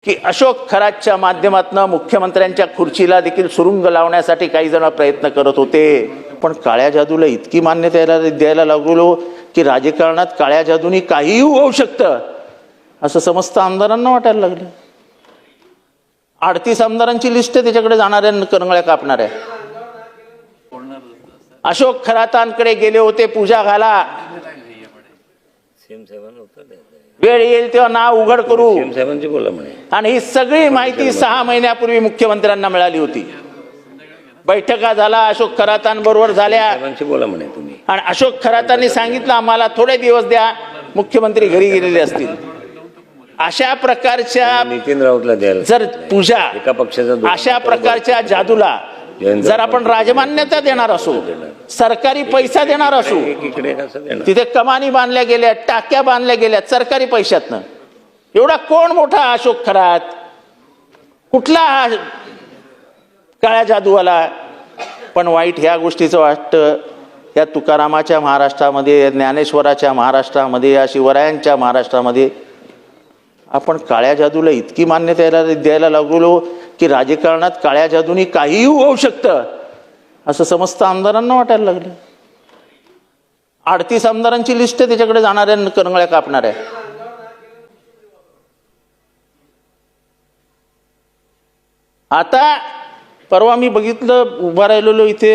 की अशोक खरातच्या माध्यमातून मुख्यमंत्र्यांच्या खुर्चीला देखील सुरुंग लावण्यासाठी काही जण प्रयत्न करत होते, पण काळ्या जादूला इतकी मान्यता द्यायला लागलो की राजकारणात काळ्या जादूनी काहीही होऊ शकतं असं समस्त आमदारांना वाटायला लागलं. 38 आमदारांची लिस्ट त्याच्याकडे जाणाऱ्या करंगळ्या कापणाऱ्या. अशोक खरातांकडे गेले होते पूजा घाला, वेळ येईल तेव्हा नाव उघड करू, आणि ही सगळी माहिती 6 महिन्यापूर्वी मुख्यमंत्र्यांना मिळाली होती. बैठका झाला अशोक खरातांबरोबर झाल्या, आणि अशोक खरातांनी सांगितलं आम्हाला थोडे दिवस द्या, मुख्यमंत्री घरी गेलेले असतील. अशा प्रकारच्या नितीन राऊतला द्यायला जर पूजा, एका पक्षाचा अशा प्रकारच्या जादूला जर आपण राजमान्यता देणार असू, सरकारी पैसा देणार असू, तिथे कमानी बांधल्या गेल्या, टाक्या बांधल्या गेल्या सरकारी पैशातनं, एवढा कोण मोठा अशोक खरात, कुठला हा काळ्या जादूवाला. पण वाईट ह्या गोष्टीचं वाटतं, या तुकारामाच्या महाराष्ट्रामध्ये, ज्ञानेश्वराच्या महाराष्ट्रामध्ये, या शिवरायांच्या महाराष्ट्रामध्ये आपण काळ्या जादूला इतकी मान्यता द्यायला लागलो की राजकारणात काळ्या जादूनी काहीही होऊ शकतं असं समस्त आमदारांना वाटायला लागलं. 38 आमदारांची लिस्ट त्याच्याकडे जाणाऱ्या करंगळ्या कापणाऱ्या. आता परवा मी बघितलं, उभा राहिलेलो इथे,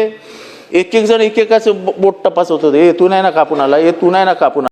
एक एक जण एकेकाच बोट तपासत होते, तू नाही ना कापून आला, तू नाही ना कापून आला.